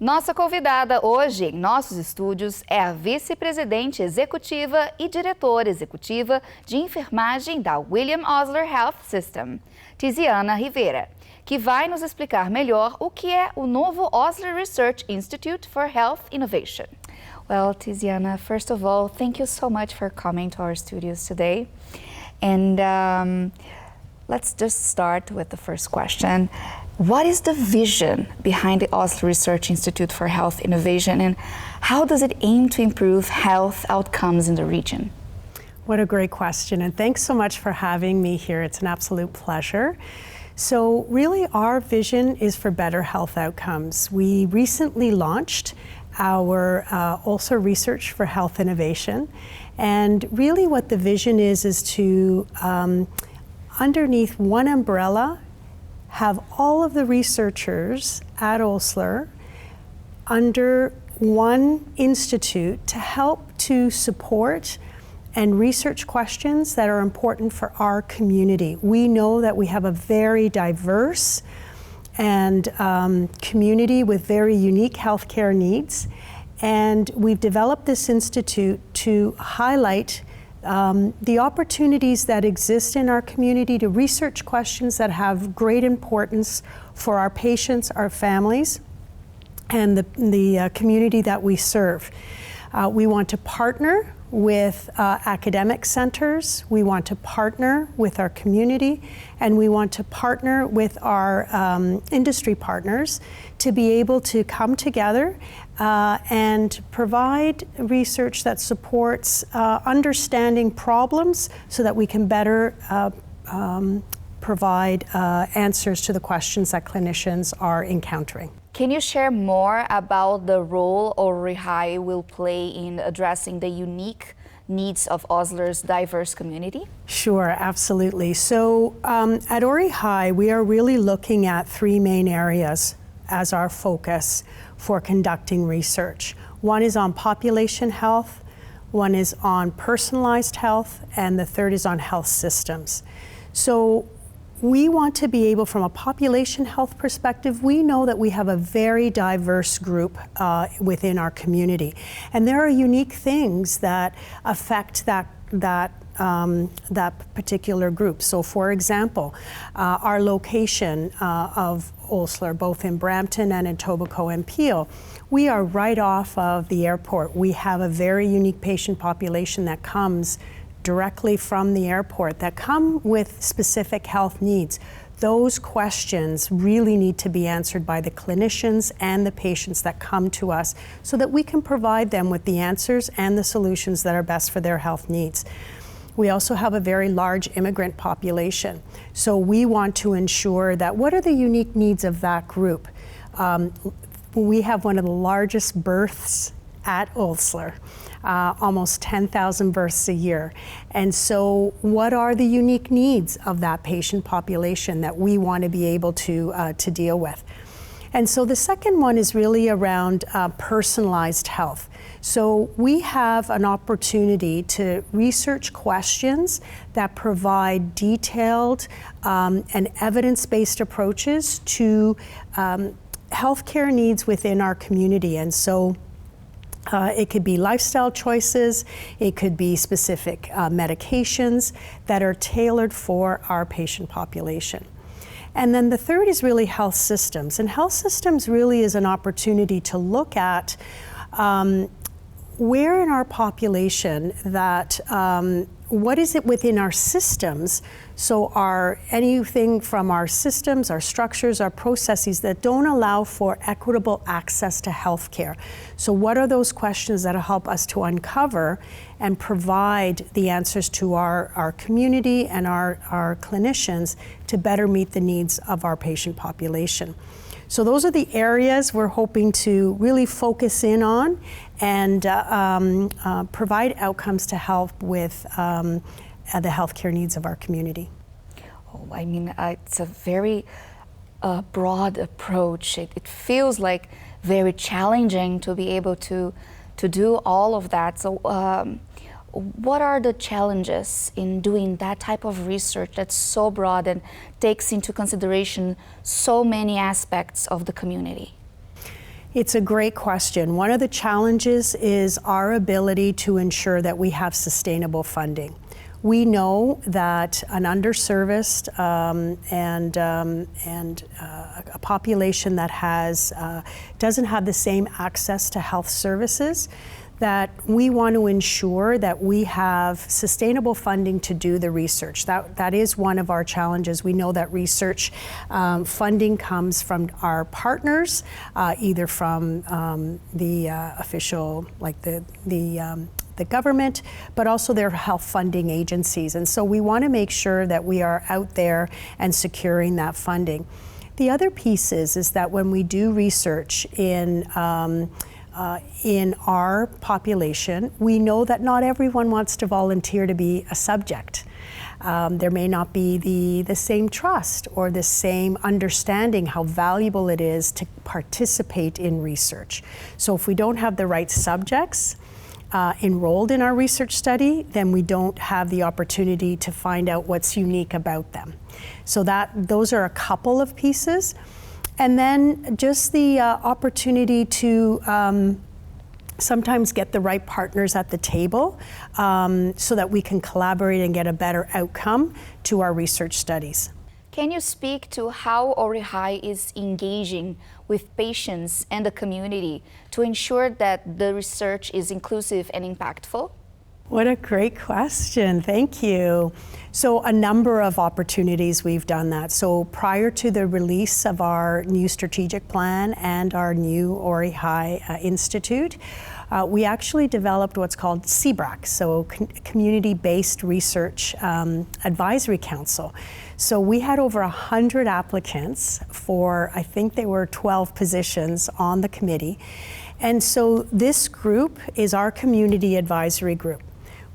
Nossa convidada hoje em nossos estúdios é a vice-presidente executiva e diretora executiva de enfermagem da William Osler Health System, Tiziana Rivera, que vai nos explicar melhor o que é o novo Osler Research Institute for Health Innovation. Well, Tiziana, first of all, thank you so much for coming to our studios today. And let's just start with the first question. What is the vision behind the Osler Research Institute for Health Innovation, and how does it aim to improve health outcomes in the region? What a great question, and thanks so much for having me here. It's an absolute pleasure. So really our vision is for better health outcomes. We recently launched our Osler Research for Health Innovation, and really what the vision is to underneath one umbrella have all of the researchers at Osler under one institute to help to support and research questions that are important for our community. We know that we have a very diverse and community with very unique healthcare needs, and we've developed this institute to highlight the opportunities that exist in our community to research questions that have great importance for our patients, our families, and the community that we serve. We want to partner with academic centers, we want to partner with our community, and we want to partner with our industry partners to be able to come together and provide research that supports understanding problems so that we can better provide answers to the questions that clinicians are encountering. Can you share more about the role ORI will play in addressing the unique needs of Osler's diverse community? Sure, absolutely. So at ORI, we are really looking at three main areas as our focus for conducting research. One is on population health, one is on personalized health, and the third is on health systems. So we want to be able, from a population health perspective, we know that we have a very diverse group within our community. And there are unique things that affect that particular group. So for example, our location of Osler, both in Brampton and in Etobicoke and Peel, we are right off of the airport. We have a very unique patient population that comes directly from the airport that come with specific health needs. Those questions really need to be answered by the clinicians and the patients that come to us so that we can provide them with the answers and the solutions that are best for their health needs. We also have a very large immigrant population. So we want to ensure that what are the unique needs of that group? We have one of the largest births at Osler. Almost 10,000 births a year. And so what are the unique needs of that patient population that we want to be able to deal with? And so the second one is really around personalized health. So we have an opportunity to research questions that provide detailed and evidence-based approaches to healthcare needs within our community. And so it could be lifestyle choices, it could be specific medications that are tailored for our patient population. And then the third is really health systems. And health systems really is an opportunity to look at where in our population that, what is it within our systems? So anything from our systems, our structures, our processes that don't allow for equitable access to healthcare. So what are those questions that'll help us to uncover and provide the answers to our community and our clinicians to better meet the needs of our patient population? So those are the areas we're hoping to really focus in on and provide outcomes to help with the healthcare needs of our community. Oh, I mean, it's a very broad approach. It feels like very challenging to be able to do all of that. So what are the challenges in doing that type of research that's so broad and takes into consideration so many aspects of the community? It's a great question. One of the challenges is our ability to ensure that we have sustainable funding. We know that an underserviced and a population that doesn't have the same access to health services, that we want to ensure that we have sustainable funding to do the research. That is one of our challenges. We know that research funding comes from our partners, either from the official, like the government, but also their health funding agencies. And so we want to make sure that we are out there and securing that funding. The other piece is that when we do research in our population, we know that not everyone wants to volunteer to be a subject. There may not be the same trust or the same understanding how valuable it is to participate in research. So if we don't have the right subjects enrolled in our research study, then we don't have the opportunity to find out what's unique about them. So those are a couple of pieces. And then just the opportunity to sometimes get the right partners at the table so that we can collaborate and get a better outcome to our research studies. Can you speak to how Ori High is engaging with patients and the community to ensure that the research is inclusive and impactful? What a great question, thank you. So a number of opportunities we've done that. So prior to the release of our new strategic plan and our new Ori High Institute, we actually developed what's called CBRAC, so Community-Based Research Advisory Council. So we had over 100 applicants for, I think they were 12 positions on the committee. And so this group is our community advisory group.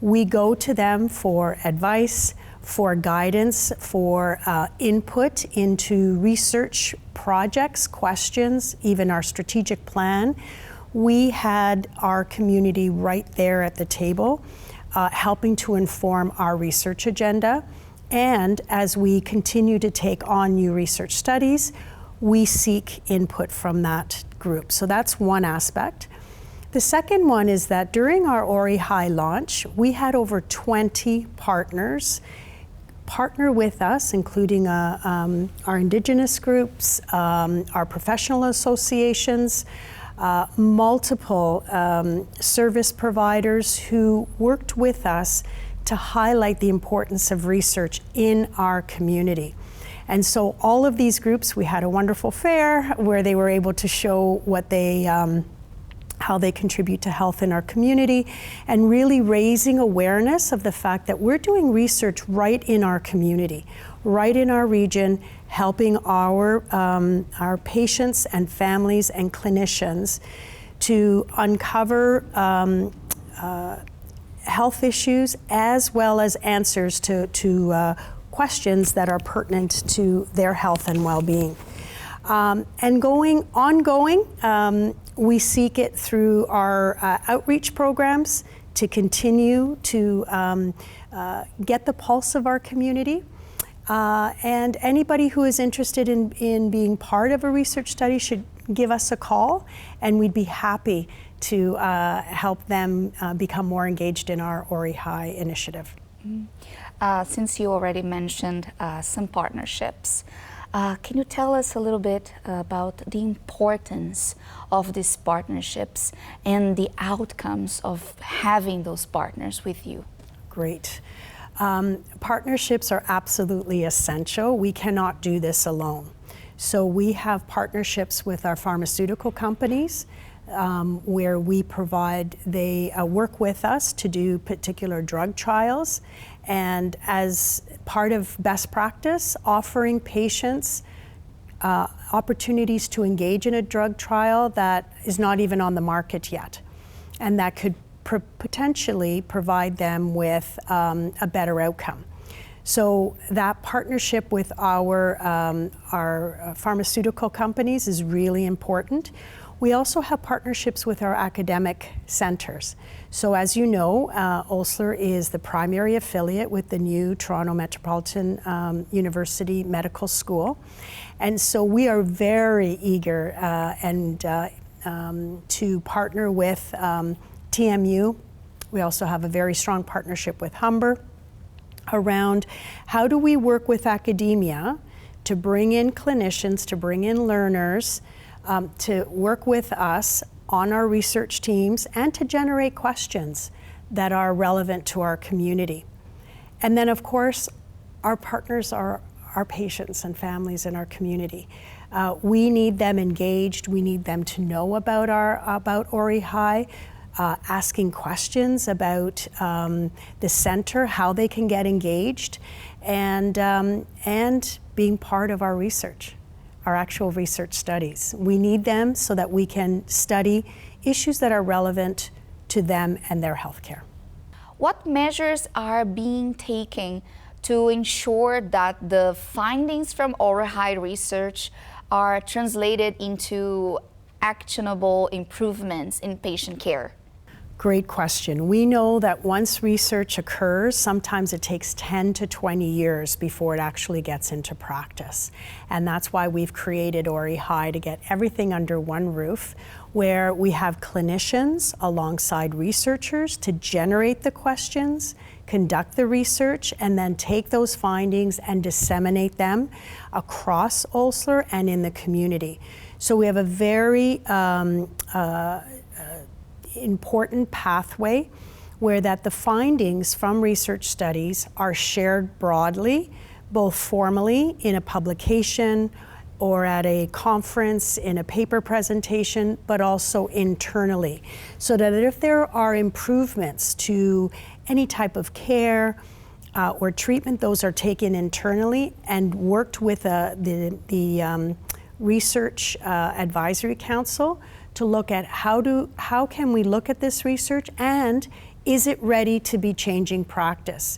We go to them for advice, for guidance, for input into research projects, questions, even our strategic plan. We had our community right there at the table, helping to inform our research agenda. And as we continue to take on new research studies, we seek input from that group. So that's one aspect. The second one is that during our Ori High launch, we had over 20 partners partner with us, including our Indigenous groups, our professional associations, multiple service providers who worked with us to highlight the importance of research in our community. And so all of these groups, we had a wonderful fair where they were able to show what they, how they contribute to health in our community, and really raising awareness of the fact that we're doing research right in our community, right in our region, helping our patients and families and clinicians to uncover health issues as well as answers to questions that are pertinent to their health and well-being. And ongoing, we seek it through our outreach programs to continue to get the pulse of our community. And anybody who is interested in being part of a research study should give us a call, and we'd be happy to help them become more engaged in our Ori High initiative. Since you already mentioned some partnerships, can you tell us a little bit about the importance of these partnerships and the outcomes of having those partners with you? Great. Partnerships are absolutely essential. We cannot do this alone. So we have partnerships with our pharmaceutical companies where we provide, they work with us to do particular drug trials, and as part of best practice, offering patients opportunities to engage in a drug trial that is not even on the market yet, and that could potentially provide them with a better outcome. So that partnership with our pharmaceutical companies is really important. We also have partnerships with our academic centers. So as you know, Osler is the primary affiliate with the new Toronto Metropolitan University Medical School. And so we are very eager and to partner with TMU. We also have a very strong partnership with Humber around how do we work with academia to bring in clinicians, to bring in learners, to work with us on our research teams and to generate questions that are relevant to our community. And then of course, our partners are our patients and families in our community. We need them engaged, we need them to know about Ori High, asking questions about the center, how they can get engaged, and being part of our research, our actual research studies. We need them so that we can study issues that are relevant to them and their healthcare. What measures are being taken to ensure that the findings from Ori High research are translated into actionable improvements in patient care? Great question. We know that once research occurs, sometimes it takes 10 to 20 years before it actually gets into practice. And that's why we've created Ori High, to get everything under one roof, where we have clinicians alongside researchers to generate the questions, conduct the research, and then take those findings and disseminate them across Osler and in the community. So we have a very important pathway where that the findings from research studies are shared broadly, both formally in a publication or at a conference in a paper presentation, but also internally, so that if there are improvements to any type of care or treatment, those are taken internally and worked with the Research Advisory Council to look at how can we look at this research, and is it ready to be changing practice?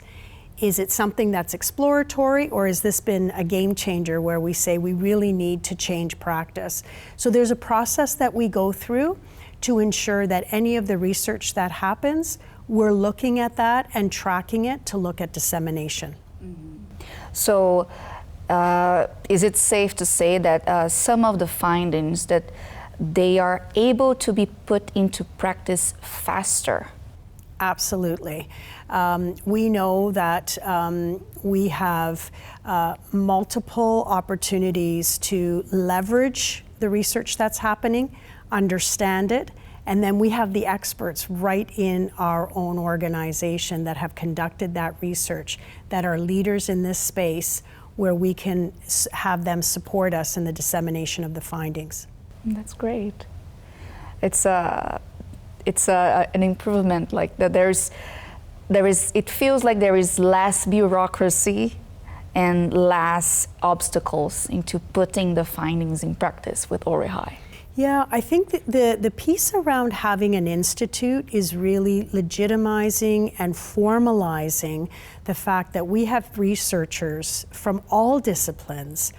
Is it something that's exploratory, or has this been a game changer where we say we really need to change practice? So there's a process that we go through to ensure that any of the research that happens, we're looking at that and tracking it to look at dissemination. Mm-hmm. So is it safe to say that some of the findings that they are able to be put into practice faster? Absolutely. We know that we have multiple opportunities to leverage the research that's happening, understand it, and then we have the experts right in our own organization that have conducted that research, that are leaders in this space, where we can have them support us in the dissemination of the findings. That's great. It's an improvement, like that. It feels like there is less bureaucracy and less obstacles into putting the findings in practice with Ori High. Yeah, I think that the piece around having an institute is really legitimizing and formalizing the fact that we have researchers from all disciplines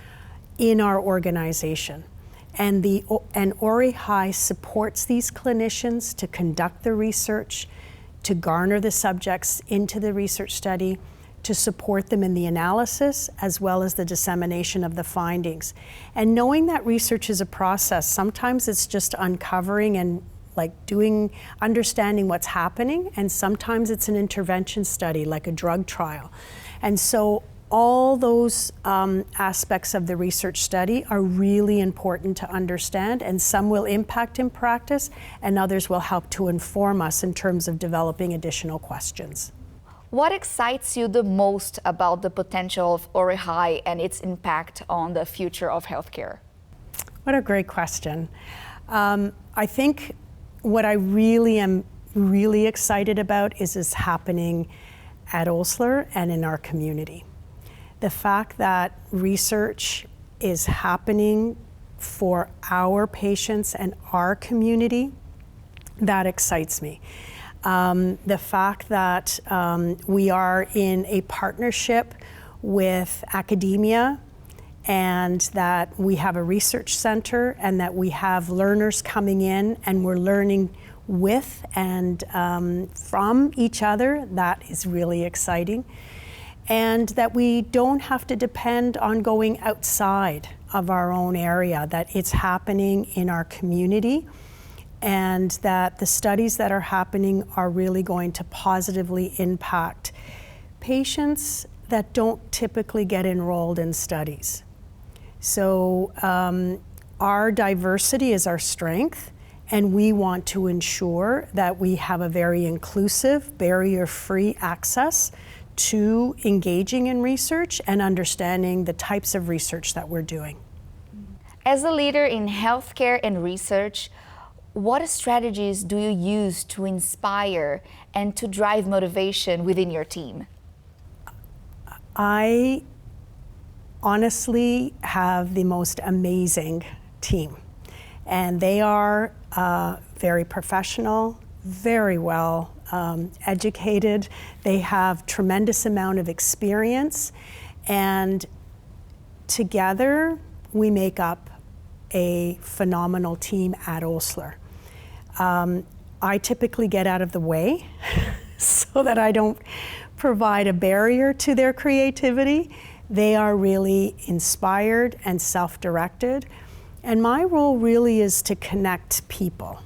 in our organization. And Ori High supports these clinicians to conduct the research, to garner the subjects into the research study, to support them in the analysis, as well as the dissemination of the findings. And knowing that research is a process, sometimes it's just uncovering and understanding what's happening, and sometimes it's an intervention study, like a drug trial. And so all those aspects of the research study are really important to understand, and some will impact in practice, and others will help to inform us in terms of developing additional questions. What excites you the most about the potential of Ori High and its impact on the future of healthcare? What a great question. I think what I really am excited about is happening at Osler and in our community. The fact that research is happening for our patients and our community, that excites me. The fact that we are in a partnership with academia, and that we have a research center, and that we have learners coming in and we're learning with and from each other, that is really exciting. And that we don't have to depend on going outside of our own area, that it's happening in our community. and that the studies that are happening are really going to positively impact patients that don't typically get enrolled in studies. So our diversity is our strength, and we want to ensure that we have a very inclusive, barrier-free access to engaging in research and understanding the types of research that we're doing. As a leader in healthcare and research, what strategies do you use to inspire and to drive motivation within your team? I honestly have the most amazing team, and they are very professional, very well educated. They have tremendous amount of experience, and together we make up a phenomenal team at Osler. I typically get out of the way so that I don't provide a barrier to their creativity. They are really inspired and self-directed. And my role really is to connect people,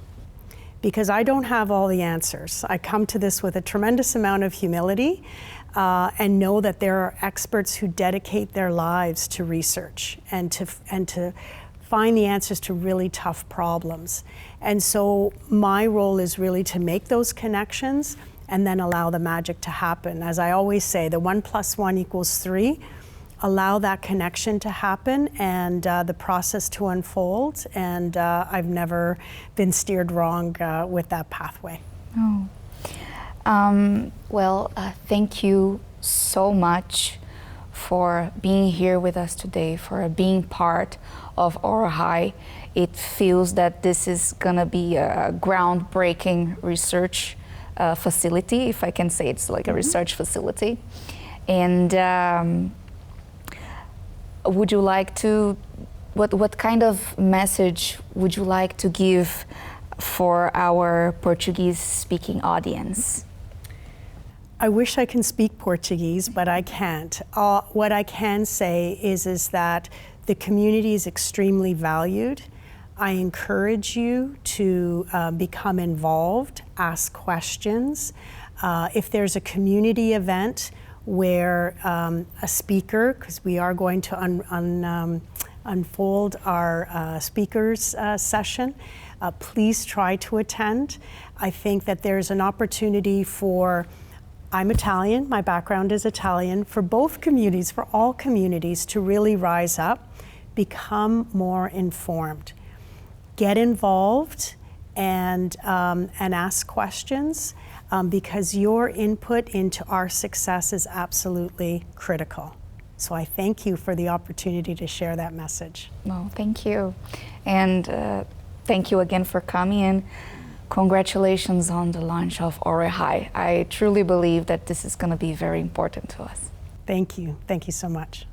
because I don't have all the answers. I come to this with a tremendous amount of humility and know that there are experts who dedicate their lives to research and to find the answers to really tough problems. And so my role is really to make those connections and then allow the magic to happen. As I always say, the 1 + 1 = 3. Allow that connection to happen and the process to unfold. And I've never been steered wrong with that pathway. Oh. Thank you so much for being here with us today, for being part of ORHI. It feels that this is gonna be a groundbreaking research facility, if I can say it's like a research facility. And would you like to, what kind of message would you like to give for our Portuguese-speaking audience? I wish I can speak Portuguese, but I can't. What I can say is that the community is extremely valued. I encourage you to become involved, ask questions. If there's a community event where a speaker, because we are going to unfold our speakers session, please try to attend. I think that there's an opportunity for, I'm Italian, my background is Italian, for both communities, for all communities to really rise up, become more informed. Get involved and ask questions because your input into our success is absolutely critical. So I thank you for the opportunity to share that message. No, thank you. And thank you again for coming in. Congratulations on the launch of ORHI. I truly believe that this is going to be very important to us. Thank you. Thank you so much.